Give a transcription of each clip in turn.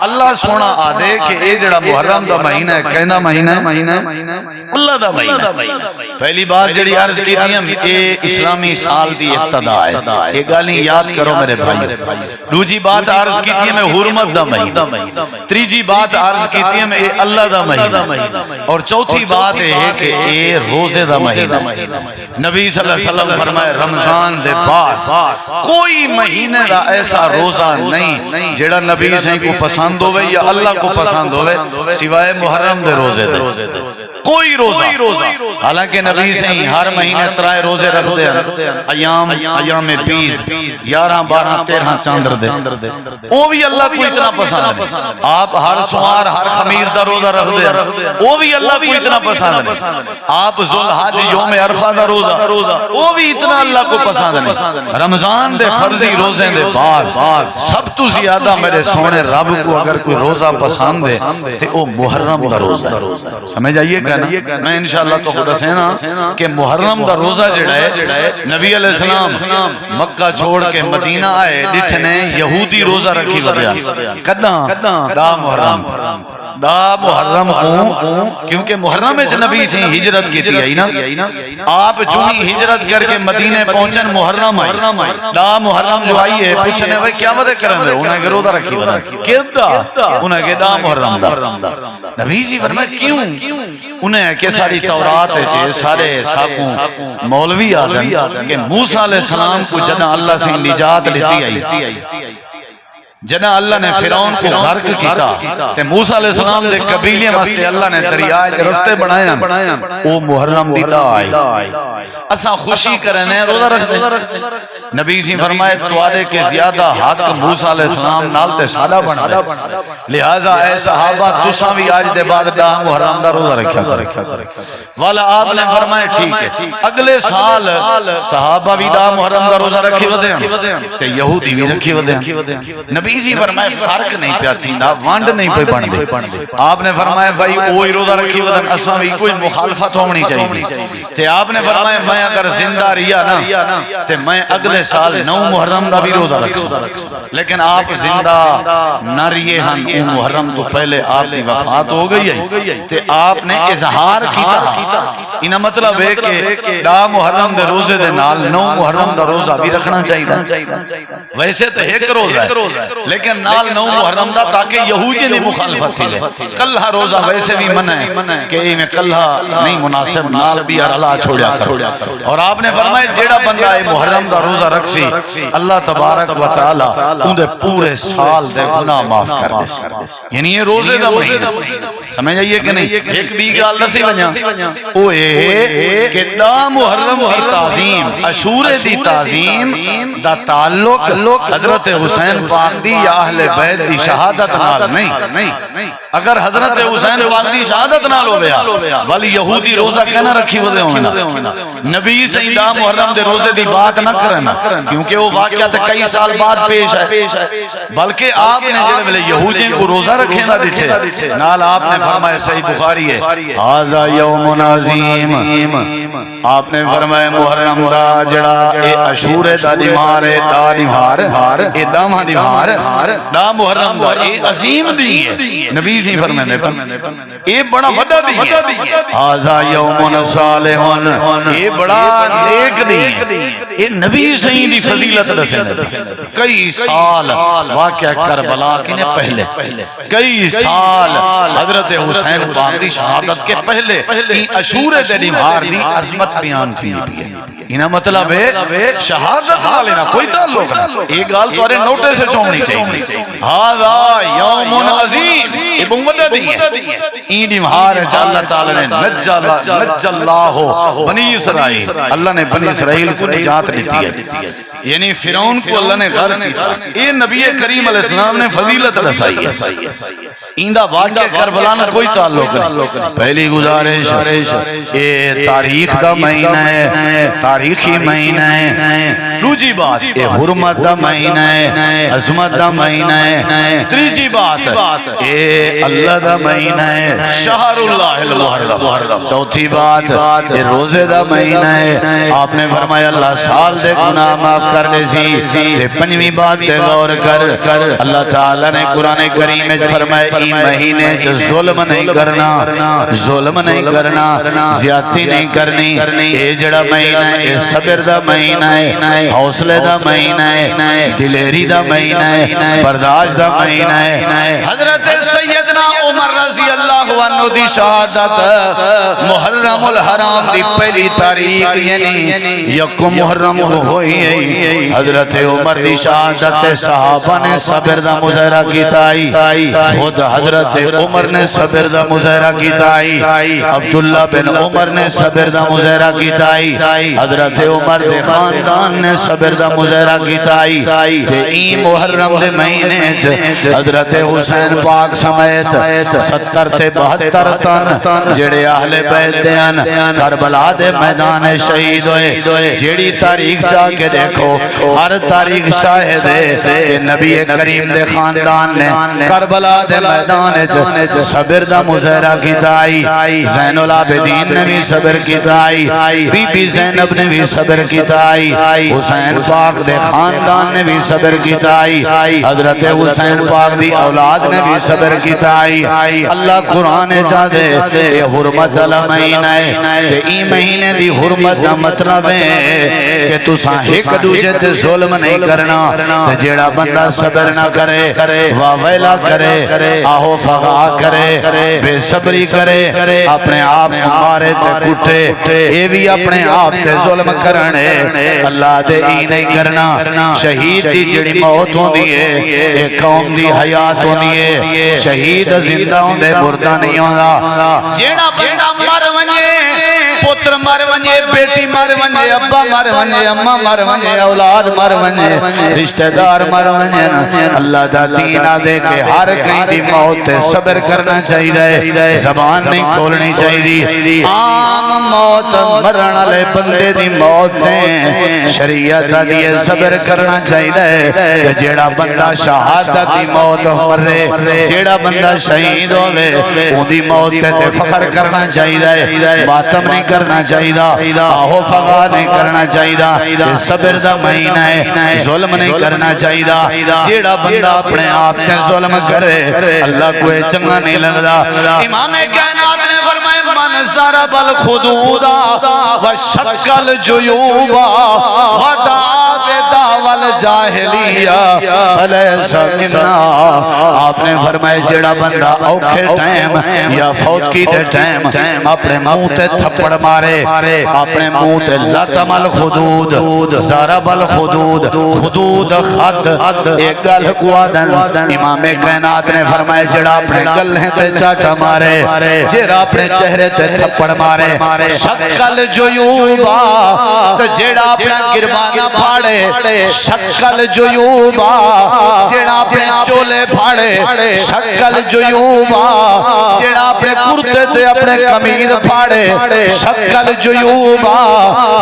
اللہ سونا آدھے کہ اے جڑا محرم دا مہینہ ہے کہنا مہینہ اللہ دا مہینہ. پہلی بات جڑی عرض کی تھی ہم اے اسلامی سال دی ابتدا ہے. یہ گالیں یاد کرو میرے بھائی. دوسری بات عرض کی تھی ہمیں حرمت دا مہینہ. تیسری بات عرض کی تھی ہمیں اے اللہ دا مہینہ. اور چوتھی بات ہے کہ اے روزے دا مہینہ. نبی صلی اللہ علیہ وسلم فرمائے رمضان دے بعد کوئی مہینے دا ایسا روزہ نہیں جڑا نبی سے کو پسند ہوئے یا اللہ کو پسند ہوئے سوائے محرم دے روزے دے. کوئی روزہ حالانکہ نبی سے ہی ہر مہینے 3 روزے رکھ دے ایام 20 11 12 13 چاندر دے. وہ بھی اللہ کو اتنا پسند ہے. آپ ہر سوار ہر خمیس دا روزہ رکھ دے وہ بھی اللہ کو اتنا پسند ہے. آپ ذوالحج یوم عرفہ دا روزہ وہ بھی اتنا اللہ کو پسند ہے. رمضان دے فرضی روزے دے بعد سب تو زیادہ میرے سونے رب کو اگر کوئی روزہ پسند ہے تو وہ محرم دا روزہ ہے. سمجھ آئیے کہ میں انشاءاللہ تو خود سینا کہ محرم دا روزہ جڑا ہے نبی علیہ السلام مکہ چھوڑ کے مدینہ آئے ڈٹھنے یہودی روزہ رکھی ودیا کداں دا محرم کو کیونکہ محرم سے نبی سے ہجرت کی تھی نا. آپ جو ہی ہجرت کر کے مدینے پہنچن محرم آئی دا محرم جو آئی ہے پوچھنے وہ کیا وعدے کریں دے انہیں کہ روزہ رکھی ودا کیدا انہیں کہ دا محرم دا. نبی جی فرمائے کیوں انہیں کہ ساری تورات ہے سارے ساکوں مولوی آدم کہ موسیٰ علیہ السلام کو جنہ اللہ سے نجات لیتی آئی جنہ اللہ نے فرعون کو غرق کیتا تے موسیٰ علیہ السلام دے قبیلے واسطے اللہ نے دریائے رستے بنایا او محرم دی دا آئی اساں خوشی کرنے روزہ رکھ دے. نبی جی فرمائے تو آدھے کہ زیادہ حق موسیٰ علیہ السلام نالتے سادہ بنا دے لہذا اے صحابہ تساں بھی آج دے بعد دا محرم دا روزہ رکھا کرے. والا آپ نے فرمائے ٹھیک ہے. اگلے سال صحابہ بھی دا محرم دا روزہ رکھی ودے تے یہودی بھی رکھی ودے. نبی جی فرمائے فرق نہیں پیا تھیندا وانڈ نہیں پہ بن دے. آپ نے فرمایا بھائی وہی روزہ رکھی ودن اساں بھی کوئی مخالفت ہونی چاہیے تے آپ نے فرمایا میں اگر زندہ رہیا نا تے میں اگلے سال 9 محرم دا بھی روزہ رکھوں. لیکن آپ زندہ نہ رہے ہیں محرم تو پہلے آپ کی وفات ہو گئی ہے تے آپ نے اظہار کیتا. انہا مطلب ہے کہ دا محرم دے روزے دے نال 9 محرم دا روزہ بھی رکھنا چاہیے. ویسے تو ایک روزہ ہے لیکن نال 9 محرم دا تاکہ یہودی نے مخالفت تھی لے. کلہ روزہ ویسے بھی منع ہے کہ اے میں کلہ نہیں مناسب نال بھی اللہ چھوڑیا کرو. اور آپ نے فرمایا جیڑا بندہ اے محرم دا روزہ رکھسی اللہ تبارک و تعالی اندے پورے سال دے گناہ معاف کر دے. یعنی یہ روزے دا مہینہ سمجھ آئیے کہ نہیں. ایک بھی گال نسی ونجا او اے کہ دا محرم دی تعظیم عاشورے دی تعظیم دا تعلق حضرت حسین پاک دی یا اہل بیت دی شہادت نال نہیں. اگر حضرت حسین پاک دی شہادت نال ہو گیا ولی یہودی روزہ کہنا رکھی ودے ہونا. نبی سے دا محرم دے روزے دی بات نہ کرنا کیونکہ وہ واقعہ کئی سال بعد پیش ہے. بلکہ آپ نے جڑے ویلے یہودیوں کو روزہ رکھے نہ ڈٹھے نال آپ نے فرمایا صحیح بخاری ہے ھذا یوم عظیم. آپ نے فرمایا محرم دا جڑا اے عاشورے دا دیوار ہے دا دیوار اے داواں دیوار دا محرم دا اے عظیم دی ہے. نبی سے فرمانے اے بڑا وڈا دی ہے. ھذا یوم صالح اے بڑا نیک دی اے نبی سے دی فضیلت دسے. کئی سال واقعہ کربلا کے پہلے کئی سال حضرت حسین پاک دی شہادت کے پہلے عاشورے دے دیوار دی عظمت بیان تھی. انہا مطلب ہے شہادت نہ لینا کوئی تعلق نہ. ایک گال تو آرے نوٹے سے چونگنی چاہیے. ھذا یوم عظیم یہ بمدد دی ہے. این دیوار ہے اللہ تعالی نے نجّ اللہ بنی اسرائیل اللہ نے بنی اسرائیل کو نجات دیتی ہے. یعنی فرعون کو اللہ نے غرق کیا. یہ نبی کریم علیہ السلام نے فضیلت رسائی ہے. ایندہ واقعہ کربلا نہ کوئی تعلق نہیں. پہلی گزارش یہ تاریخ دا مہینہ ہے تاریخی مہینہ ہے. دوسری بات یہ حرمت دا مہینہ ہے عظمت دا مہینہ ہے. تیسری بات یہ اللہ دا مہینہ ہے شہر اللہ المحرم. چوتھی بات یہ روزے دا مہینہ ہے. آپ نے فرمایا اللہ سال دے گناہ معاف کر دے سی تے پنجویں بات تے غور کر اللہ تعالی نے قرآن کریم میں فرمایا ای مہینے چ ظلم نہیں کرنا ظلم نہیں کرنا زیادتی نہیں کرنی اے جڑا مہینہ ہے اے صبر دا مہینہ ہے حوصلے دا مہینہ ہے دلیری دا مہینہ ہے برداشت دا مہینہ ہے حضرت سیدنا عمر رضی اللہ عنہ دی شہادت محرم الحرام دی پہلی تاریخ یعنی یکم محرم ہوئی ہے حضرت عمر دی شہادت صحابہ نے صبر دا مظاہرہ کیتا ہے خود حضرت عمر نے صبر دا مظاہرہ کیتا ہے عبداللہ بن عمر نے صبر دا مظاہرہ کیتا ہے حضرت عمر دے خاندان نے صبر دا مظاہرہ کیتا ہے تے ای محرم دے مہینے حضرت حسین پاک سمیت 70 تے 72 تن جڑے اہل بیت دیان کربلا دے میدان شہید ہوئے جیڑی تاریخ چاہ کے دیکھو ہر تاریخ شاہد ہے کہ نبی کریم دے خاندان نے کربلا دے میدان صبر دا مظاہرہ کیتا ہے زین العابدین نے بھی صبر کیتا ہے بی بی زینب نے بھی صبر کیتا ہے حسین پاک دے خاندان نے بھی صبر کیتا ہے حضرت حسین پاک دی اولاد نے بھی صبر کیتا ہے اللہ قرآن چاہ دے یہ حرمت اللہ مہینہ ہے تے ای مہینے دی حرمت دا مطلب ہے کہ تو ایک دوجہ تے ظلم نہیں کرنا تے جیڑا بندہ صبر نہ کرے واویلا کرے آہو فغا کرے بے صبری کرے اپنے آپ مارے تے کٹے یہ بھی اپنے آپ تے ظلم کرنے اللہ دے ای نہیں کرنا شہید دی جڑی موت ہوندی ہے ایک قوم دی حیات ہوندی ہے شہید زندہ ہوندے مردہ نہیں ہوندا جیڑا بندہ مر ونجے پتر مر ونجے بیٹی مر ونجے ابا مر ونجے اماں مر ونجے اولاد مر ونجے رشتہ دار مر ونجے اللہ دا دین دے کے ہر کہیں دی موت تے صبر کرنا چاہیے زبان نہیں کھولنی چاہیے عام موت مرن والے بندے دی موت تے شریعت دی صبر کرنا چاہیے جیڑا بندہ شہادت دی موت مرے جیڑا بندہ شہید ہوے اون دی موت تے فخر کرنا چاہیے ماتم نہیں کرنا چاہیے آہو فغا نہیں کرنا چاہیے صبر دا مہینہ ہے ظلم نہیں کرنا چاہیے جیڑا بندہ اپنے آپ تے ظلم کرے اللہ کوئی چنگا نہیں لگدا امام کائنات نے فرمایا من ضرب الخدودا وشق الجیوبا ودعا بدعوی الجاہلیہ فلیس منا آپ نے فرمایا جیڑا بندہ اوکھے ٹائم یا فوت کی دے ٹائم اپنے منہ تے تھپڑ مارے اپنے منہ تے لطم الخدود ضرب الخدود خدود خط ایک گل گوادن امام کائنات نے فرمایا جڑا اپنے گلہیں تے چاٹا مارے جڑا اپنے چہرے تے تھپڑ مارے شکل جیوبا جڑا اپنا گربانہ پھاڑے شکل جیوبا جڑا اپنے چولے پھاڑے شکل جیوبا جڑا اپنے کرتے تے اپنے کمید پھاڑے شکل جیوبا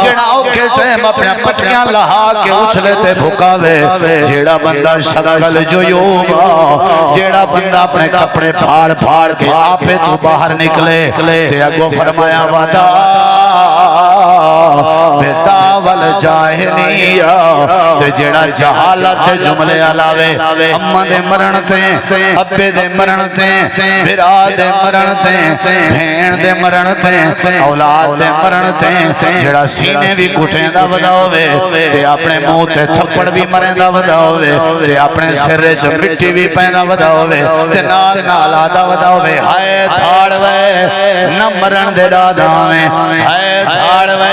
جڑا اوکے ٹائم اپنے پٹیاں لہا کے اچھلے تے بھکاوے جڑا بندہ شکل جیوبا جڑا بندہ اپنے کپڑے پھاڑ کے آپے تو باہر نکلے تے اگو فرمایا وعدہ بدعوی الجاہلیہ تے جڑا جہالت دے جملے علاوے اماں دے مرن تے ابے دے مرن تے بھرا دے مرن تے بھین دے مرن تے اولاد دے مرن تے جڑا سینے بھی کٹیں دا ودا ہوئے تے اپنے منہ تے تھپڑ بھی مریں دا ودا ہوئے تے اپنے سرے چ مٹی بھی پیندا ودا ہوئے تے نال نال آدا ودا ہوئے ہائے دھاڑ وے نہ مرن دے ڈادا میں ہائے دھاڑ وے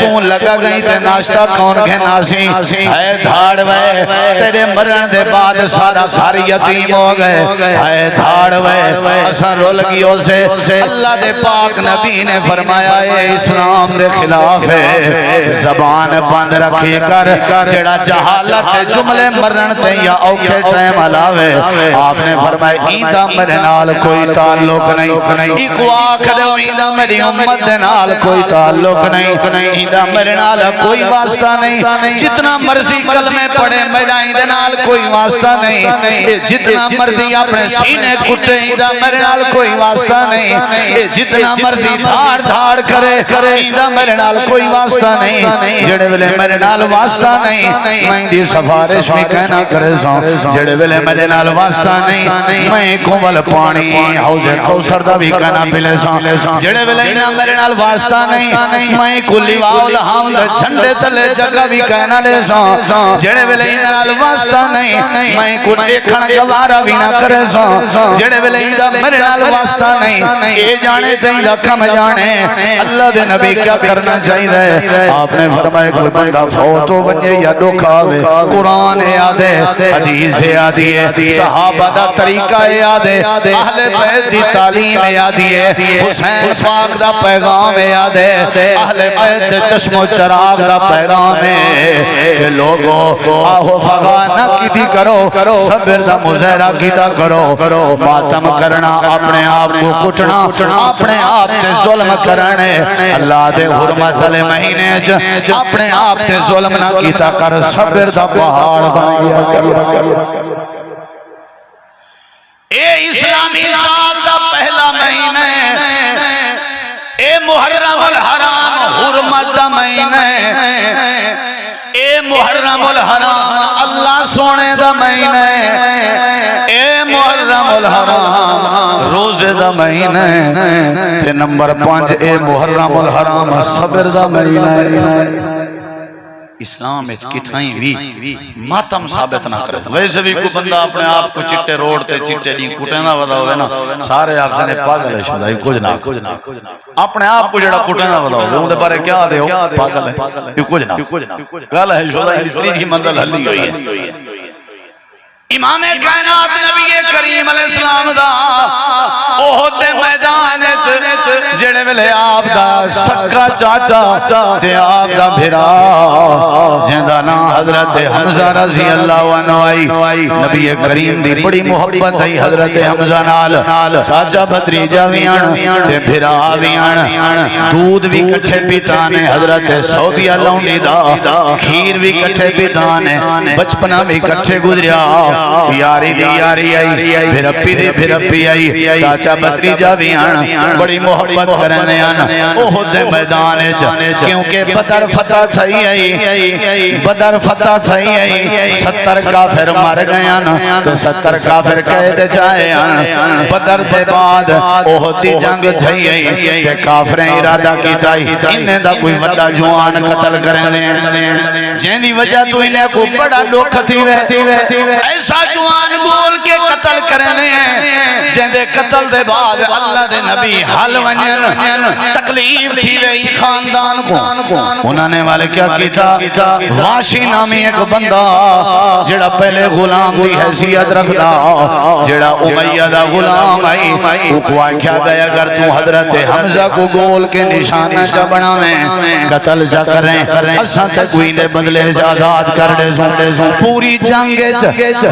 تو لگا گئی تے ناشتہ کون گھنا سی ہائے دھاڑ وے تیرے مرن دے بعد سارا ساری یتیم ہو گئے ہائے دھاڑ وے اساں رول گیوں سے اللہ دے پاک نبی نے فرمایا اے اسلام دے خلاف ہے زبان بند رکھی کر جڑا جہالت دے جملے مرن تے یا اوکھے ٹائم علاوے آپ نے فرمایا ایدہ میرے نال کوئی تعلق نہیں ایکو آکھ دے ایدہ میری امت دے نال کوئی تعلق نہیں ایدہ میرے نال کوئی واسطہ نہیں جتنا مرضی کلمے پڑھے میرا ایندے نال کوئی واسطہ نہیں جتنا مرضی اپنے سینے کٹے ایندہ میرے نال کوئی واسطہ نہیں جتنا مرضی دھاڑ دھاڑ کرے ایندہ میرے نال کوئی واسطہ نہیں جڑے ویلے میرے نال واسطہ نہیں میں دی سفارش بھی کہنا کرے سوں جڑے ویلے میرے نال واسطہ نہیں میں کومل پانی حوض کوثر دا بھی کہنا پلے سوں جڑے ویلے میرے نال واسطہ نہیں میں کلی واول حمد جھنڈے تلے جگہ بھی کہنا دے سوں جڑے ویلے نال واسطہ نہیں میں کو دیکھن گوارا بھی نہ کرے سوں جڑے ویلے میرے نال واسطہ نہیں اے جانے چاہیے کم جانے اللہ دے نبی کیا کرنا چاہیے آپ نے فرمایا کوئی بندہ فوت ہو ونجے یا دکھ آوے قرآن یاد ہے حدیث یاد ہے صحابہ دا طریقہ یاد ہے اہل بیت دی تعلیم یاد ہے حسین پاک دا پیغام یاد ہے اہل بیت دے چشم و چراغ دا پیغام ہے کہ لوگوں آہو فغا نہ کیتی کرو صبر دا مظاہرہ کیتا کرو ماتم کرنا اپنے آپ کو کٹنا اپنے آپ تے ظلم کرنے اللہ دے حرمت علی مہینے اپنے آپ تے ظلم نہ کیتا کر صبر دا پہاڑ بن گیا اے اسلامی سال دا پہلا مہینہ اے محرم الحرام حرمت دا مہینہ اے محرم الحرام اللہ سونے دا مہینہ اے محرم الحرام روزے دا مہینہ تے نمبر 5 اے محرم الحرام صبر دا مہینہ اسلام اچ کتھائیں بھی ماتم ثابت نہ کرے ویسے بھی کوئی بندہ اپنے آپ کو چٹے روڈ تے چٹے دی کٹینا ودا ہوئے نا سارے آپ سے نے پاگل ہے شدائی کچھ نہ اپنے آپ کو جڑا کٹینا ودا ہوئے ان دے بارے کیا دے ہو پاگل ہے یہ کچھ نہ گل ہے شدائی تیسری منزل حلی ہوئی ہے امام کائنات نبی کریم علیہ السلام دا احد میدان جڑے ویلے آپ دا سکا چاچا تے آپ دا بھرا جندا نا حضرت حمزہ رضی اللہ عنہ آئی نبی کریم دی بڑی محبت ہے حضرت حمزہ نال چاچا بھتریجا بھی آن تے بھرا بھی آن دودھ بھی کٹھے پیتانے حضرت سعودیہ لونڈی دا کھیر بھی کٹھے پیتانے بچپنا بھی کٹھے گزریا یاری دی یاری آئی پھر اپی آئی چاچا بھتریجا بھی آن بڑی محبت کرنے آن احد میدان کیونکہ بدر فتح تھئی آئی بدر فتح تھئی آئی 70 کافر مر گئے آن تو 70 کافر قید جائے آن بدر دے بعد احد دی جنگ تھئی آئی تے کافریں ارادہ کی تائی انہیں دا کوئی وڈا جوان قتل کرنے جن دی وجہ تو انہیں کو بڑا لوگ تھی ایسا جوان بول کے قتل کرنے ہیں جن دے قتل دے بعد اللہ دے نبی حل ونجن تکلیف تھی وہی خاندان کو انہوں نے والے کیا کیتا واشی نامی ایک بندہ جڑا پہلے غلام دی حیثیت رکھدا جڑا امیہ دا غلام آئی وہ کو آکھیا گیا اگر تو حضرت حمزہ کو گول کے نشانہ چا بناویں قتل چا کریں اساں تے کوئی دے بدلے آزاد کر دے سوں پوری جنگ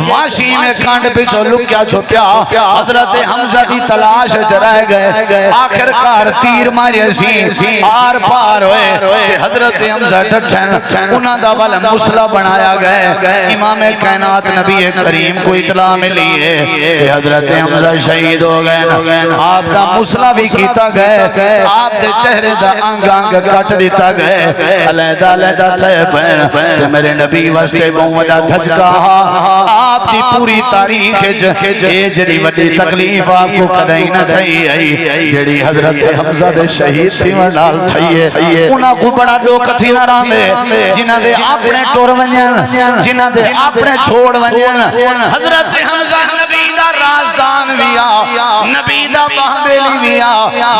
واشی میں کانڈ پیچھو لکیا چھپیا حضرت حمزہ دی تلاش رہ گئے آخر کار تیر مارے سی آر پار ہوئے حضرت حمزہ ڈٹھن انہاں دا والا مسئلہ بنایا گئے امام کائنات نبی کریم کو اطلاع ملی ہے کہ حضرت حمزہ شہید ہو گئے آپ دا مسئلہ بھی کیتا گئے آپ دے چہرے دا انگ انگ کٹ دیتا گئے علیدہ علیدہ تھے پہن میرے نبی واسطے بہت دھچکا آپ دی پوری تاریخ جڑی وڈی تکلیف آپ کو کدی نہ تھی آئی جڑی حضرت حمزہ دے شہید تھی ونال تھی ہے انہاں کو بڑا لوگ تھی نہ راندے جنہاں دے اپنے ٹور ونجن جنہاں دے اپنے چھوڑ ونجن حضرت حمزہ نبی دا رازدان بھی آ نبی دا بہبیلی بھی آ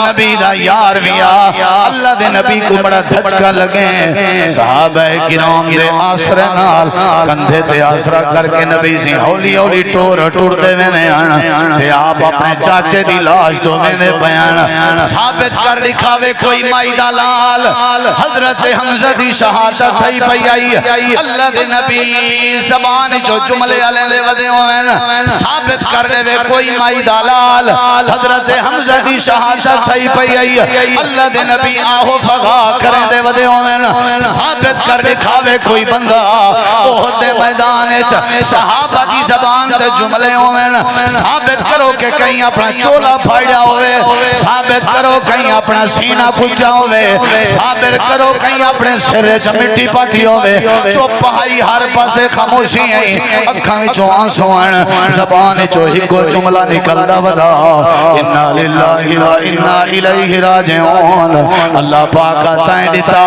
نبی دا یار بھی آ اللہ دے نبی کو بڑا دھچکا لگے صحابہ کرام دے آسرے نال کندھے تے آسرہ کر کے نبی سی ہولی ہولی ٹور دے میں آنا تے آپ اپنے چاچے دی لاش دو میں بیان ثابت کر دکھاوے کوئی مائی دلال حضرت حمزہ دی شہادت تھی پئی آئی اللہ دے نبی زبان جو جملے علیہ دے ودے ہوئے ثابت کر دے کوئی مائی دلال حضرت حمزہ حمزہ دی شہادت تھئی پئی آئی اللہ دے نبی آہو فغا کریں دے ودے ہوئن ثابت کر دکھاوے کوئی بندہ احد دے میدان صحابہ کی زبان تے جملے ہوئن ثابت کرو کہ کہیں اپنا چولا پھاڑیا ہوئے ثابت کرو کہیں اپنا سینہ پھچا ہوئے ثابت کرو کہیں اپنے سرے چا مٹی پاتی ہوئے چوپ ہائی ہر پاسے خاموشی ہیں اکھاں وچوں آنسو ہیں زبان چو ہی کو جملہ نکل دا ودا انا للہ و انا الیہ راجعون اللہ پاکا تائیں دیتا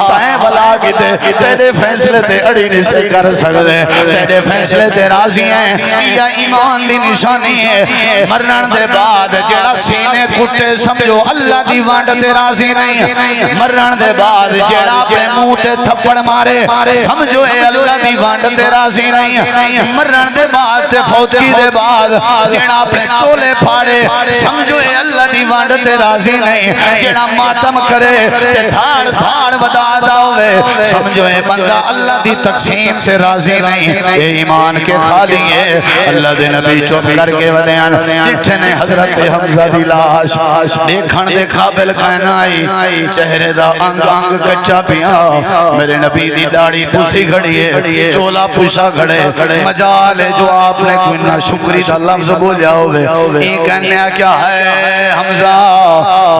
تائیں بلا کی دے تیرے فیصلے تے اڑی نہیں سے کر سکتے تیرے فیصلے تے راضی ہیں یا ایمان دی نشانی ہے مرن دے بعد جڑا سینے کٹے سمجھو اللہ دی وانڈ تے راضی نہیں مرن دے بعد جڑا اپنے منہ تے تھپڑ مارے سمجھو اے اللہ دی وانڈ تے راضی نہیں مرن دے بعد تے فوتگی دے بعد جڑا اپنے چولے پھاڑے سمجھو اے اللہ دی وانڈ تے راضی نہیں جڑا ماتم کرے تے دھاڑ دھاڑ بدا ہوئے سمجھو اے بندہ اللہ دی تقسیم سے راضی نہیں اے ایمان کے خالی ہے اللہ دے نبی چپ کر کے ودیان جٹھنے حضرت حمزہ دی لاش دیکھن دے قابل کائنائی چہرے دا انگ انگ کچا پیا میرے نبی دی داڑھی پوسی کھڑی ہے چولا پوشا کھڑے مجال ہے جو آپ نے کوئی نہ شکری دا لفظ بولیا ہوئے ایک کہنے کیا ہے حمزہ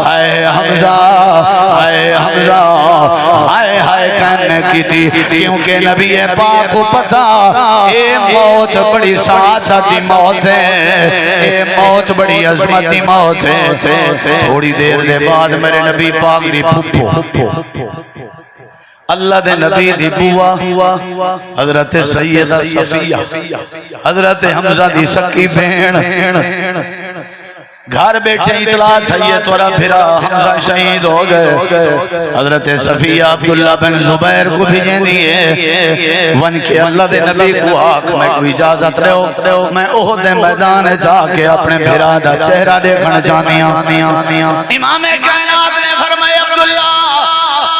ہے حمزہ ہے حمزہ ہائے ہائے کہنے کی تھی کیونکہ نبی پاک کو پتا اے موت بڑی سعادتی موت ہے اے موت بڑی عظمتی موت ہے تھوڑی دیر دے بعد میرے نبی پاک دی پھپھو اللہ دے نبی دی بوا حضرت سیدہ صفیہ حضرت حمزہ دی سکی بہن گھر بیٹھے اطلاع چاہیے تورا پھرا حمزہ شہید ہو گئے حضرت صفیہ عبداللہ بن زبیر کو بھیجیں دیئے ون کے اللہ دے نبی کو آکھ میں کوئی اجازت رہو میں احد میدان جا کے اپنے پھرا دا چہرہ دیکھنا چاہنیاں امام کائنات نے فرمائے عبداللہ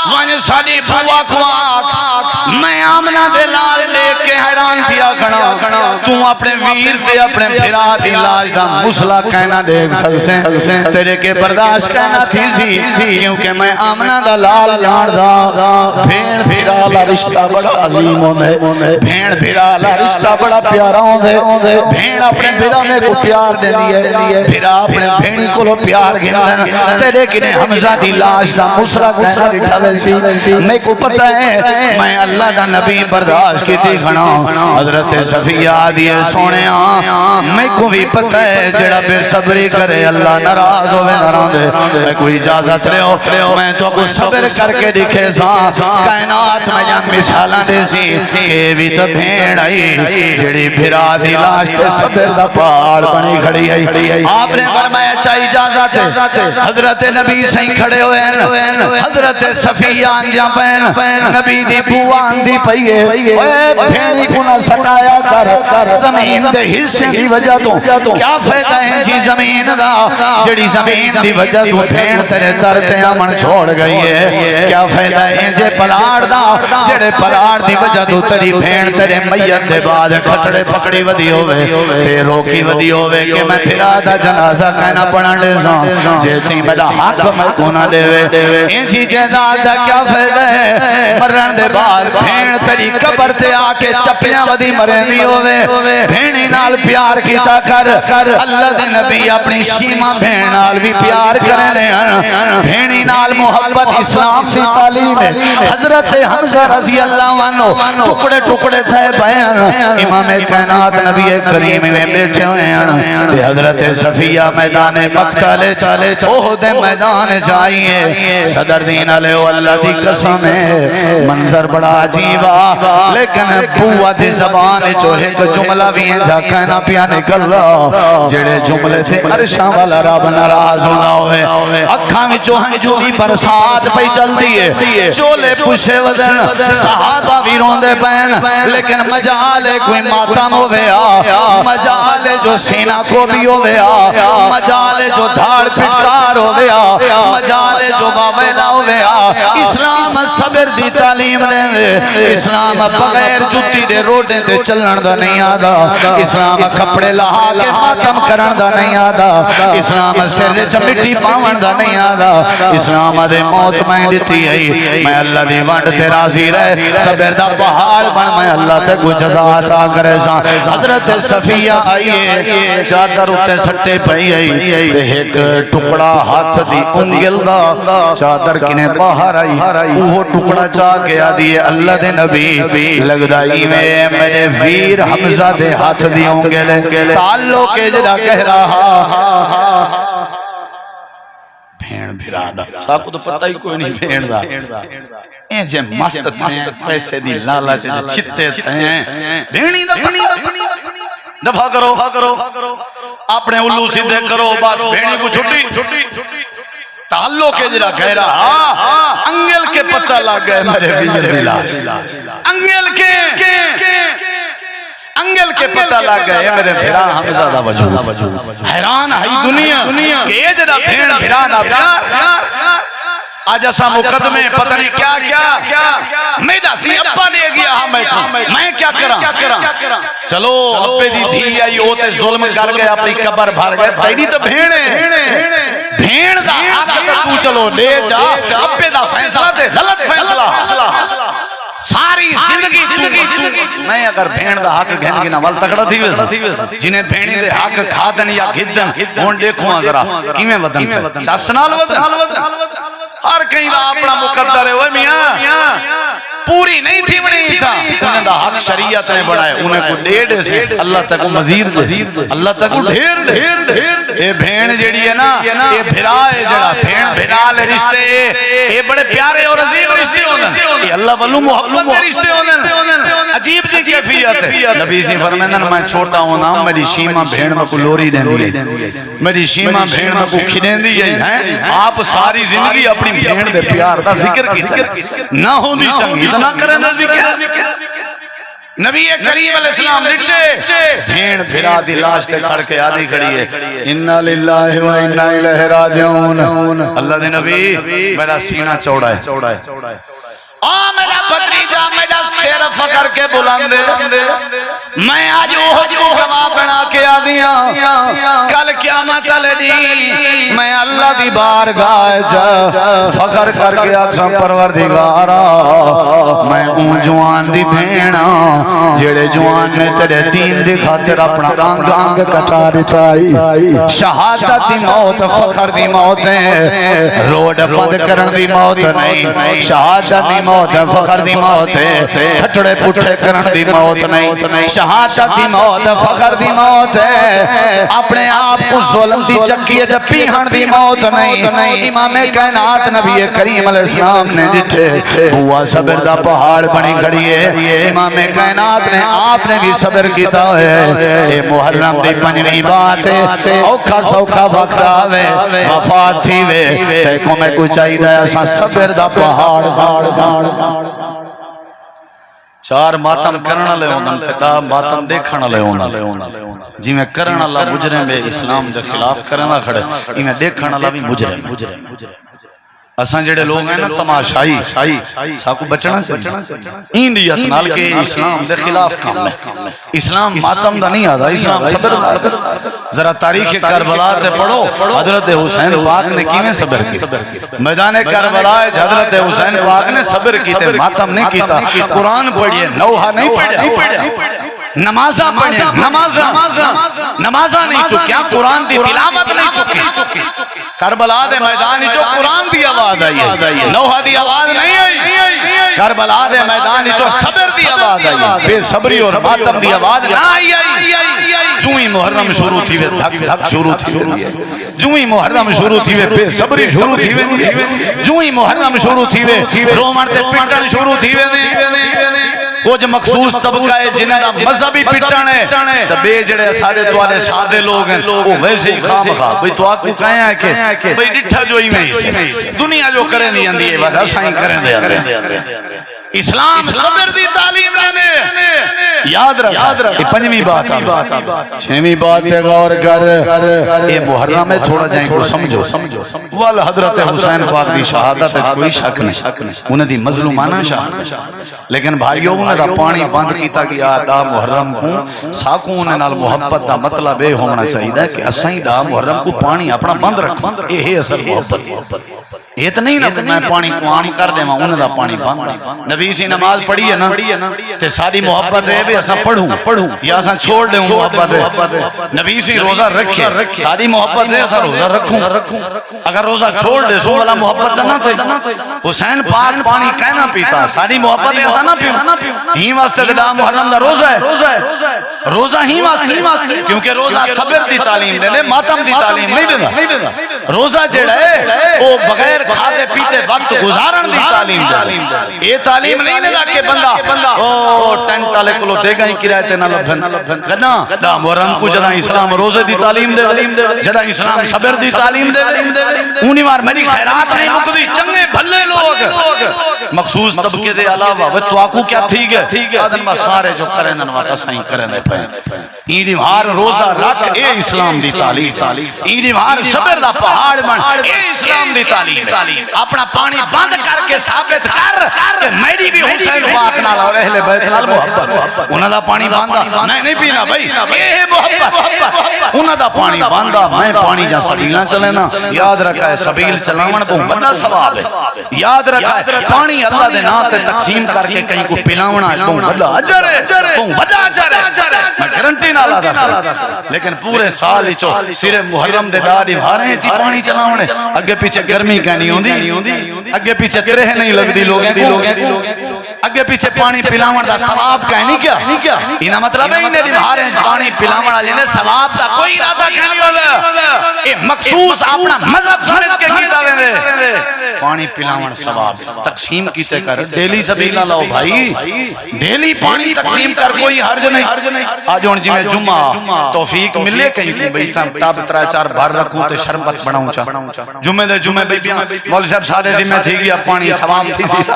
ون ساڑی بوا کو آکھ میں آمنہ دے لال لے کے حیران تھیا کھڑا تو اپنے ویر تے اپنے پھرا دی لاش دا مسئلہ کہنا دیکھ سکسیں تیرے کے برداشت کہنا تھی سی کیونکہ میں آمنہ دا لال جان دا بھین پھرا لا رشتہ بڑا عظیم ہوندے بھین پھرا لا رشتہ بڑا پیارا ہوندے بھین اپنے پھرا میں کو پیار دے دیئے پھرا اپنے بھینی کو لو پیار گھن تیرے کنے حمزہ دی لاش دا مسئلہ کہنا دیٹھا ویسی میں کو پتہ ہے میں اللہ دا نبی برداشت کی تھی کھڑا حضرت صفیہ دیئے سونے میں کو بھی پتہ ہے جڑا بے صبری کرے اللہ ناراض ہوئے نران دے میں کوئی اجازت لے ہو میں تو کو صبر کر کے دکھے سا کائنات میں جان مثالہ دے سی کہ بھی تو بھیڑ آئی جڑی بھرا دی لاش تے صبر دا پاڑ بنی کھڑی آئی آپ نے فرمایا چاہی اجازت ہے حضرت نبی سہی کھڑے ہوئے حضرت صفیہ انجا پہن نبی دی بوان دی پئیے بھیڑی کو نہ سٹایا کر زمین دے حصے دی وجہ تو کیا فائدہ ہے جی زمین دا جڑی زمین دی وجہ تو بھیڑ تیرے در تے امن چھوڑ گئی ہے کیا فائدہ ہے جے پلاڑ دا جڑے پلاڑ دی وجہ تو تیری بھیڑ تیرے میت دے بعد کھٹڑے پکڑی ودی ہوئے تے روکی ودی ہوئے کہ میں پھرا دا جنازہ کہنا پڑھن لے ساں جے تھی میرا حق میں کونا دے ان جی جیداد دا کیا فائدہ ہے مرن دے بعد بھیڑ تیری قبر تے آکے چپیاں ودی مرین دی ہوئے بھیڑی نال پیار کیتا کر اللہ دے نبی اپنی شیمہ بھیڑ نال بھی پیار کریں دے بھیڑی نال محبت اسلام سی تعلیم ہے حضرت حمزہ رضی اللہ عنہ ٹکڑے ٹکڑے تھے بیان امام کائنات نبی کریم میں بیٹھے ہوئے ہیں تے حضرت صفیہ میدان مقتل چالے احد میدان جائیے صدر دین علیہ اللہ دی قسم ہے منظر بڑا عجیبا لیکن بوا دی زبان جو ایک جملہ بھی ہیں جا کہنا پیا نکل رہا جڑے جملے تھے عرشاں والا رب ناراض ہونا ہوئے اکھاں میں چوہن جو بھی برسات پہ چل دیئے چولے پوشے ودن صحابہ بھی روندے پہن لیکن مجالے کوئی ماتم ہو گیا مجالے جو سینہ کو بھی ہو گیا مجالے جو دھاڑ پٹکار ہو گیا مجالے جو باویلا ہو ویا اسلام صبر دی تعلیم دے اسلام بغیر جُتی دے روڈے تے چلن دا نہیں آدا اسلام کپڑے لہا کے ماتم کرن دا نہیں آدا اسلام سر چ مٹی پاون دا نہیں آدا اسلام دے موت میں دتی ہے میں اللہ دی وانڈ تے راضی رہے صبر دا پہاڑ بن میں اللہ تے کو جزا عطا کرے سا حضرت صفیہ آئیے چادر اتے سٹے پئی آئی تے ایک ٹکڑا ہاتھ دی انگل دا چادر کنے باہر آئی وہ ٹکڑا چاہ کے آدھی اللہ دے نبی لگدائی میں میرے ویر حمزہ دے ہاتھ دی انگل تعلق جڑا کہہ رہا بھین بھرادا ساکو تو پتہ ہی کوئی نہیں بھین دا اے جے مست تھے پیسے دی لالچ جو چھتے تھے بھینی دا دفع کرو اپنے الو سیدھے کرو بس بھینی کو چھٹی تعلق کے جرا کہہ رہا انگل کے پتہ لگ گئے میرے ویر دی لاش انگل کے پتہ لگ گئے میرے بھیرا حمزہ دا وجود حیران ہے دنیا کہ یہ جڑا بھین بھیرا نہ پیار آج ایسا مقدمے پتہ نہیں کیا میڈا سی ابا دے گیا میں کیا کرا چلو ابے دی دھی آئی ہوتے ظلم کر گئے اپنی قبر بھر گئے تیری تو بھین دا حق تو چلو لے جا ابے دا فیصلہ دے غلط فیصلہ ساری زندگی میں اگر بھین دا حق گھن گنا وال تکڑا تھی ویسا جنہیں بھینی دے حق کھادن یا گھدن ہون دیکھو ہاں ذرا کیمیں ودن پہ چاسنال ودن ہر کہیں دا اپنا مقدر ہے وہ میاں پوری نہیں تھی بنی تھا انہیں دا حق شریعت نے بڑھائے انہیں کو ڈیڑھ سے اللہ تک کو مزید دے اللہ تک کو ڈھیر اے بھین جیڑی ہے نا اے بھرا ہے جڑا بھین بھرا لے رشتے اے بڑے پیارے اور عظیم رشتے ہونے اللہ والو محبت دے رشتے ہونے عجیب جی کیفیت ہے نبی سی فرمیدن میں چھوٹا ہونا میری شیمہ بھین میں کو لوری دیں دی میری شیمہ بھین میں کو کھنیں دی ہے آپ ساری زندگی اپنی بھین دے پیار دا ذکر کی نہ ہو دی چنگی نہ کریں نہ ذکر نبی کریم علیہ السلام لٹے بھین بھرا دی لاش تے کھڑ کے آدھی کھڑی ہے انا للہ و انا الیہ راجعون اللہ دے نبی میرا سینہ چوڑا ہے میرا بھتیجا میرا سر فکر کے بلندے میں آج احد کو گواہ بنا کے آ دیا کل قیامت لڑی میں اللہ دی بارگاہ جا فخر کر کے اقسم پروردگارا میں اون جوان دی بھینا جڑے جوان نے تیرے دین دی خاطر اپنا آنگ آنگ کٹا دیتا شہادت دی موت فخر دی موت ہے روڈ بند کرن دی موت نہیں شہادت دی موت فخر دی موت ہے پھٹڑے پٹھے کرن دی موت نہیں شہادت دی موت فخر دی موت ہے اپنے آپ کو ظلم دی چکی ہے جب پیہن دی موت نہیں امام کائنات نبی کریم علیہ السلام نے ڈٹھے ہوا صبر دا پہاڑ بنی کھڑی ہے امام کائنات نے آپ نے بھی صبر کیتا ہے اے محرم دی پنجویں بات ہے اوکھا سوکھا وقت آوے وفات تھی وے تے کو میں کوئی چاہی دا ایسا صبر دا پہاڑ چار ماتم کرنا لے ہونا تھا ماتم دیکھنا لے ہونا جی میں کرنا اللہ مجرم بے اسلام دے خلاف کرنا کھڑے ہی میں دیکھنا اللہ بھی مجرم اسان جڑے لوگ ہیں نا تماشائی ساکو بچنا چاہیے انڈیت نال کے اسلام دے خلاف کام ہے اسلام ماتم دا نہیں آدھا اسلام صبر دا ذرا تاریخ کربلا تے پڑھو حضرت حسین پاک نے کیویں صبر کی میدان کربلا حضرت حسین پاک نے صبر کیتے ماتم نہیں کیتا قرآن پڑھیے نوحہ نہیں پڑھیا نمازہ پڑھیں نمازہ نہیں چکیا قرآن دی تلاوت نہیں چکی کربلا دے میدان جو قرآن دی آواز آئی ہے نوحہ دی آواز نہیں آئی کربلا دے میدان جو صبر دی آواز آئی ہے بے صبری اور ماتم دی آواز نہ آئی جو ہی محرم شروع تھی وے دھک دھک شروع تھی وے جو ہی محرم شروع تھی وے بے صبری شروع تھی وے جو ہی محرم شروع تھی وے رومن تے پٹن شروع تھی وے کچھ مخصوص طبقہ ہے جنہیں دا مذہبی پٹن ہے تو بے جڑے سارے دوارے سادے لوگ ہیں وہ ویسے ہی خام خواہ بھئی تو آپ کو کہیں ہے کہ بھئی ڈٹھا جو ہی میں سے دنیا جو کریں نہیں اندھی ہے وقت سائیں کریں دے اسلام صبر دی تعلیم دینے یاد رکھ یہ پنجویں بات ہے چھویں بات ہے غور کر اے محرم ہے تھوڑا جائیں کو سمجھو وال حضرت حسین پاک دی شہادت ہے کوئی شک نہیں انہیں دی مظلومانہ شہادت لیکن بھائیوں انہیں دا پانی بند کیتا گیا دا محرم کو ساکوں انہیں نال محبت دا مطلب یہ ہونا چاہیے کہ اسائیں دا محرم کو پانی اپنا بند رکھو یہ ہے اثر محبت یہ تو نہیں نا میں پانی کو عام کر دے ماں انہیں دا پانی بند نبی سی نماز پڑھی ہے نا تے ساری محبت ہے بھی اساں پڑھوں یا اساں چھوڑ دیں محبت ہے نبی سی روزہ رکھے ساری محبت ہے اساں روزہ رکھوں اگر روزہ چھوڑ دے سو والا محبت نہ تھے حسین پاک پانی کہنا پیتا ساری محبت ہے اساں نہ پیوں ہی واسطے دا محرم دا روزہ ہے روزہ ہی واسطے کیونکہ روزہ صبر دی تعلیم دے ماتم دی تعلیم نہیں دینا روزہ جڑا ہے وہ بغیر کھاتے پیتے وقت گزارن دی تعلیم دے یہ تعلیم نہیں دینا کہ بندہ او ٹینٹ والے کولو دے گا ہی کرایے تے نہ لبھن کنا دا محرم کو جڑا اسلام روزے دی تعلیم دے جڑا اسلام صبر دی تعلیم دے اونی وار میری خیرات نہیں مکدی چنگے بھلے لوگ مخصوص طبقے دے علاوہ وہ تو آکو کیا ٹھیک ہے آدن ما سارے جو کرن وا تسائیں کرن پے ایدی وار روزہ رکھ اے اسلام دی تعلیم ایدی وار صبر دا پہاڑ بن اے اسلام دی تعلیم اپنا پانی بند کر کے ثابت کر کہ میری بھی حسین پاک نال اور اہل بیت نال محبت انہاں دا پانی باندا نہیں پینا بھائی اے محبت انہاں دا پانی باندا میں پانی جا سبیلاں چلے نا یاد رکھا ہے سبیل چلاون کو بڑا ثواب ہے یاد رکھا ہے پانی اللہ دے نام تے تقسیم کر کے کہیں کو پلاونا ہے کو بڑا اجر ہے کو بڑا اجر ہے میں گارنٹی نال ادا لیکن پورے سال چو صرف محرم دے داڑھی بھارے چی پانی چلاونے اگے پیچھے گرمی کہنی ہوندی اگے پیچھے ترہ نہیں لگدی لوگیں کو اگے پیچھے پانی پلاون دا ثواب کہنی کیا انہاں مطلب ہے انہیں بھارے پانی پلاون والے نے ثواب دا کوئی ارادہ کہنی ہوندا اے مخصوص اپنا مذہب سمجھ کے کیتا ویندے پانی پلاون ثواب تقسیم کیتے کر ڈیلی سبیل لاؤ بھائی ڈیلی پانی تقسیم کر کوئی حرج نہیں آج ہن جویں جمعہ توفیق ملے کہیں کو بھئی تاب 3-4 بار رکھوں تے شربت بناؤں چا جمعے دے جمعے بھئی مولوی صاحب سارے ذمہ تھی گیا پانی ثواب تھی سی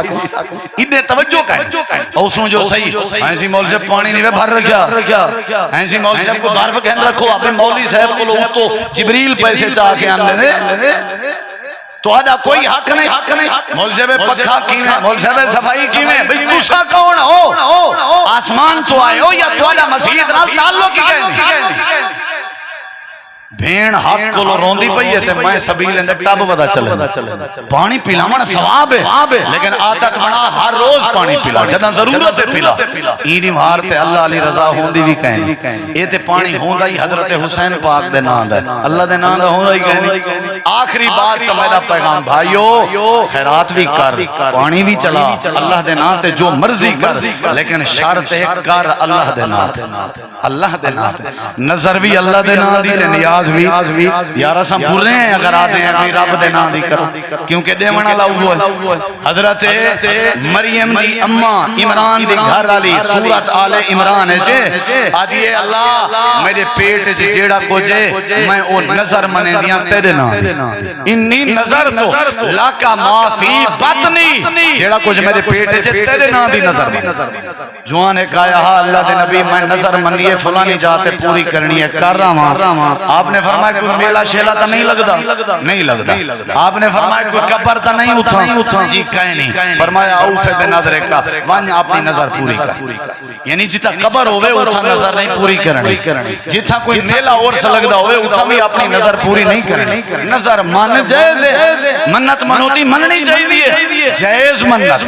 ابن توجہ کہیں اوسوں جو صحیح ایسی مولوی صاحب پانی نہیں بھر رکھیا ایسی مولوی صاحب کو بارف کہن رکھو اپنے مولوی صاحب کو لوگ تو جبریل پیسے چاہ کے آن لے تو آدھا کوئی حق نہیں مولوی صاحب پکھا کیویں مولوی صاحب صفائی کیویں بھئی تسا کون ہو آسمان تو آئے ہو یا تو آدھا مسجد نال تعلق کی کہنی بھین حق کو روندی پئی ہے تے میں سبیل اندر ٹب ودا چلے پانی پلاون ثواب ہے لیکن عادت بنا ہر روز پانی پلا جداں ضرورت ہے پلا اینی مار تے اللہ علی رضا ہوندی بھی کہنی اے تے پانی ہوندا ہی حضرت حسین پاک دے نام دا اللہ دے نام دا ہوندا ہی کہنی آخری بات تو میرا پیغام بھائیو خیرات بھی کر پانی بھی چلا اللہ دے نام تے جو مرضی کر لیکن شرط ہے کر اللہ دے نام تے نظر بھی اللہ دے نام دی تے نیاز بھی یارا سا بولے ہیں اگر آتے ہیں بھی رب دے نام دی کرو کیونکہ دیونا لاؤ ہے حضرت مریم دی اممہ عمران دی گھر علی سورت آل عمران ہے آدھیے اللہ میرے پیٹ جیڑا کو جے میں او نظر منے دیاں تیرے نام دی انی نظر تو لاکا معافی بطنی جیڑا کو جے میرے پیٹ جے تیرے نام دی نظر جوان ہے کہا یا اللہ دے نبی میں نظر منی ہے فلانی جاتے پوری کرنی ہے کر رہا ہوں آپ نے فرمایا کوئی میلا شیلا تا نہیں لگدا آپ نے فرمایا کوئی قبر تا نہیں اٹھا جی کہیں نہیں فرمایا اوف بن نظر کا وان اپنی نظر پوری کر یعنی جتا قبر ہوئے اٹھا نظر نہیں پوری کرنی جتا کوئی میلا اور سے لگدا ہوئے اٹھا بھی اپنی نظر پوری نہیں کرنی نظر مان جائز ہے منت منوتی مننی چاہیے جائز منت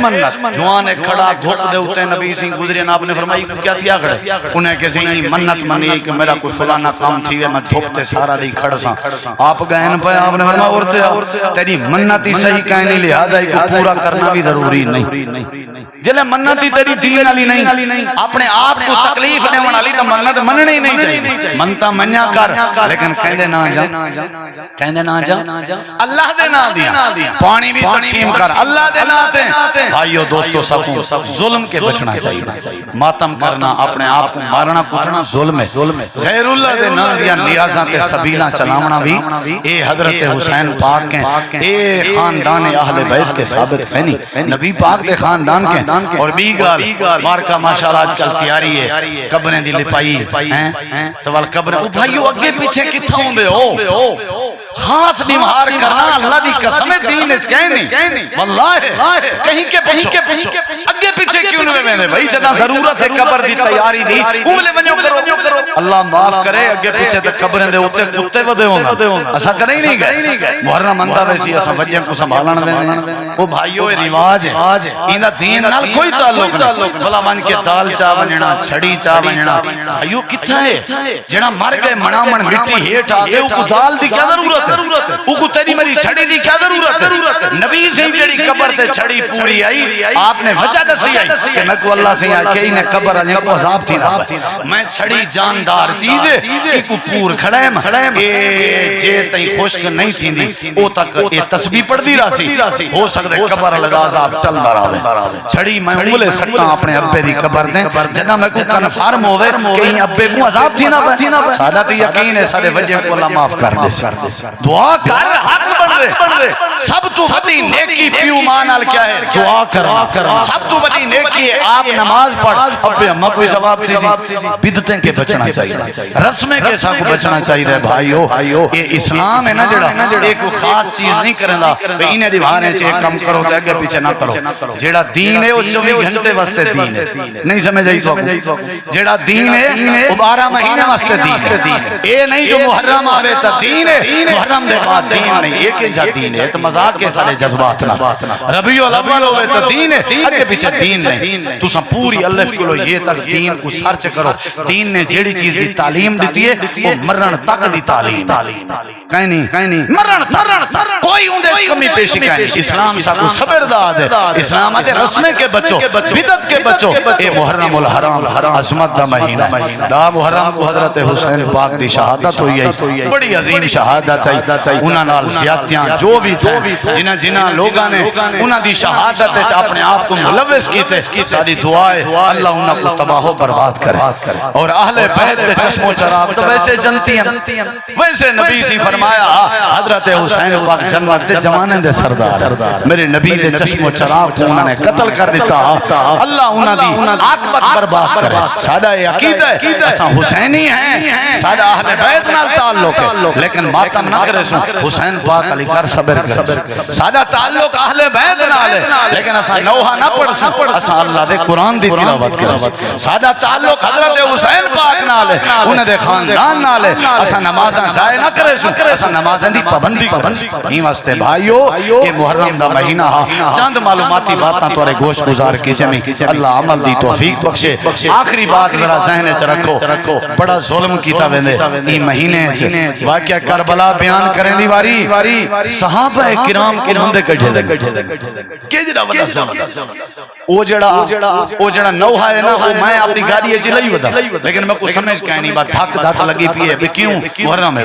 جوان ایک کھڑا دھوپ دے اٹھے نبی سنگھ گزرے آپ نے فرمایا کیا تھیا کھڑے انہیں کسی منت منی کہ میرا کوئی فلانا کام تھی میں دھوپتے سارا نہیں کھڑ سا آپ گئن پہ آپ نے فرمایا اورتے تیری منتی صحیح کہنی لہذا ہی پورا کرنا بھی ضروری نہیں جلے منتی تیری دین علی نہیں اپنے آپ کو تکلیف نے من علی تو منت مننی نہیں چاہیے منتا منیا کر لیکن کہندے نہ جا اللہ دے نہ دیا پانی بھی تقسیم کر اللہ دے نہ تے بھائیو دوستو سب ظلم کے بچنا چاہیے ماتم کرنا اپنے آپ کو مارنا کٹنا ظلم ہے غیر اللہ دے نہ دیا نیازاں تے سبیلاں چلاونا بھی اے حضرت حسین پاک کے اے خاندان اہل بیت کے ثابت ہے نہیں نبی پاک دے خاندان کے اور بی گال مارکا ماشاءاللہ آج کل تیاری ہے قبریں دی لپائی ہیں تو وال قبریں او بھائیو اگے پیچھے کتھا ہوندے ہو خاص نمہار کرنا اللہ دی قسم دین اچ کہنی واللہ کہیں کے پوچھو اگے پیچھے کیوں نہ ویندے بھائی جدا ضرورت ہے قبر دی تیاری دی اولے ونجو کرو اللہ معاف کرے اگے پیچھے تے قبریں دے اوتے کتے ودے ہوندا اسا کدے نہیں گئے محرم آندا ویسی اسا وجہ کو سنبھالن دے او بھائیو اے رواج ہے ایندا دین نال کوئی تعلق نہیں بھلا من کے دال چا ونجنا چھڑی چا ونجنا بھائیو کتھا ہے جڑا مر گئے منامن مٹی ہیٹھ آ گئے او کو دال دی کیا ضرورت ہے او کو تیری میری چھڑی دی کیا ضرورت ہے نبی سے جڑی قبر تے چھڑی پوری آئی آپ نے وجہ دسی آئی کہ میں کو اللہ سے آئی کہ انہیں قبر آنے کو عذاب تھی میں چھڑی جاندار چیز ہے ایک کو پور کھڑے اے جے تئی خوشک نہیں تھی دی او تک اے تسبیح پڑھ دی راسی ہو سکتے قبر لگا عذاب ٹل دراوے چھڑی میں اولے سٹا اپنے ابے دی قبر دیں جنہ میں کو کنفارم ہوئے کہ ان ابے کو عذاب تھی نہ سادت یقین ہے سارے وجہ کو اللہ معاف کر دے دعا کر حق بڑھ دے سب تو بڑی نیکی پیو مانال کیا ہے دعا کر سب تو بڑی نیکی ہے آپ نماز پڑھ ابے اماں کوئی ثواب تھی بدعتیں کے بچنا چاہیے رسمیں کے ساتھ کو بچنا چاہیے بھائیو یہ اسلام ہے نا جڑا ایک خاص چیز نہیں کرنا انہیں دیوانے چاہے کم کرو تو اگے پیچھے نہ کرو جڑا دین ہے وہ 24 گھنٹے واسطے دین ہے نہیں سمجھ آئی تو جڑا دین ہے وہ 12 مہینے واسطے دین ہے اے نہیں جو محرم آوے تا دین ہے محرم دے بعد دین نہیں ایک جا دین ہے تو مذاق کے سارے جذبات نہ ربیع الاول ہوئے تو دین ہے اگے پیچھے دین نہیں تو سب پوری الف کلو یہ تک دین کو سرچ کرو دین نے جیڑی چیز دی تعلیم دیتی ہے وہ مرن تک دی تعلیم کہیں نہیں مرن تک کوئی اندے کمی پیشی کہیں اسلام سا کو صبر داد ہے اسلام آتے رسمیں کے بچو بدت کے بچو اے محرم الحرام عظمت دا مہینہ دا محرم کو حضرت حسین پاک دی شہادت ہوئی ہے بڑی عظیم شہادت ہے انہاں نال زیادتیاں جو بھی تھے جنہ لوگاں نے انہاں دی شہادت ہے اپنے آپ کو ملوث کیتے ساری دعائے اللہ انہاں کو تباہ و برباد کرے اور اہل بیت دے چشم و چراغ تو ویسے جنتی ہیں ویسے نبی سی فرمایا حضرت حسین پاک جنت دے جوانے دے سردار میرے نبی دے چشم و چراغ کو انہوں نے قتل کر دیتا اللہ انہاں دی عاقبت برباد کرے سادہ عقیدہ ہے اساں حسینی ہیں سادہ اہل بیت نال تعلق ہے لیکن ماتم نہ کرے سن حسین پاک علی کر صبر کر سادہ تعلق اہل بیت نال ہے لیکن اساں نوحہ نہ پڑھ سن اساں اللہ دے قرآن دی تلاوت کرے سادہ تعلق حضرت حسین پاک نال ہے انہیں دے خاندان نال ہے اساں نمازاں ضائع نہ کرے سن اساں نمازاں دی پابندی نہیں واسطے بھائیو یہ محرم دا مہینہ چند معلوماتی باتاں تورے گوشت گزار کی جمی اللہ عمل دی توفیق بخشے آخری بات ذرا ذہن چ رکھو بڑا ظلم کیتا ویندے ای مہینے چ واقعہ کربلا بیان کریں دی واری صحابہ کرام کو بندے کٹھے کہ جڑا وڈا ظلم او جڑا نوحہ ہے نا وہ میں اپنی گاڑی چ لئی ودا لیکن میں کو سمجھ کے نہیں بات دھک لگی پئی ہے کیوں محرم ہے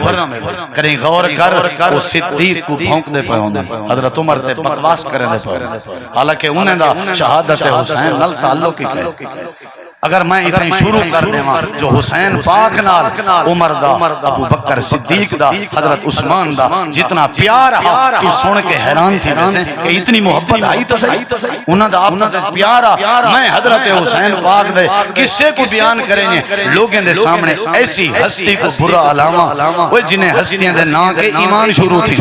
کریں غور کر وہ صدیق کو بھونک دے پے ہوندے حضرت عمر تے بکواس کریں دے پے حالانکہ انہیں دا شہادت حسین نال تعلق ہی اگر میں اتنی شروع کر دیں جو حسین پاک نال عمر دا ابو بکر صدیق دا حضرت عثمان دا جتنا پیار ہے تو سن کے حیران تھی ویسے کہ اتنی محبت آئی تو صحیح انہاں دا اپنا سے پیارا میں حضرت حسین پاک دے قصے کو بیان کریں گے لوگوں دے سامنے ایسی ہستی کو برا علامہ وہ جنہیں ہستیاں دے نا کے ایمان شروع تھی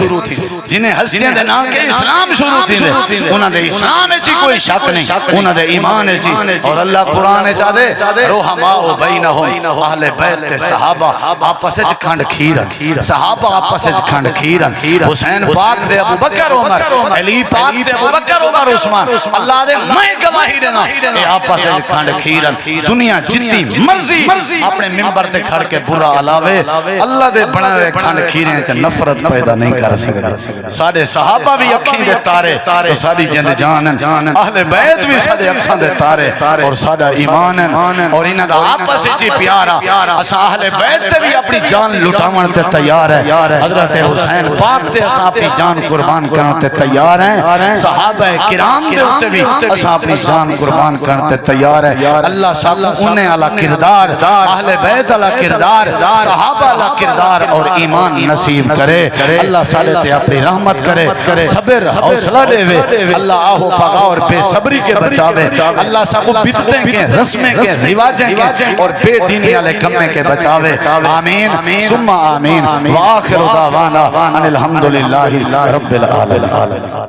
جنہیں ہستیاں دے نا کے اسلام شروع تھی انہاں دے اسلام ہے کوئی شک نہیں انہاں دے ایمان ہے اور اللہ قرآن ہے روحماء بینہم اہل بیت تے صحابہ آپس وچ کھنڈ کھیرن صحابہ آپس وچ کھنڈ کھیرن حسین پاک سے ابو بکر عمر علی پاک سے ابو بکر عمر عثمان اللہ دے میں گواہی دینا اے آپس وچ کھنڈ کھیرن دنیا جتنی مرضی اپنے منبر تے کھڑ کے برا علاوے اللہ دے بنائے کھنڈ کھیریں چ نفرت پیدا نہیں کر سکتے سارے صحابہ بھی اکھیں دے تارے تو ساری جند جان اہل بیت بھی سارے اکھاں دے تارے اور سارا ایمان اور انہاں دا آپس وچ پیارا اساں اہل بیت تے بھی اپنی جان لٹاون تے تیار ہے حضرت حسین پاک تے اساں اپنی جان قربان کرن تے تیار ہیں صحابہ کرام دے اوتے بھی اساں اپنی جان قربان کرن تے تیار ہے اللہ سب انہیں والا کردار اہل بیت والا کردار صحابہ والا کردار اور ایمان نصیب کرے اللہ صالح تے اپنی رحمت کرے صبر حوصلہ دے اللہ آہو فغا اور بے صبری کے بچاوے اللہ سب بدعتیں کے رسمیں کے رواجیں کے اور بے دینی والے کمیں کے بچاوے آمین ثم آمین وآخر دعوانا ان الحمدللہ رب العالمین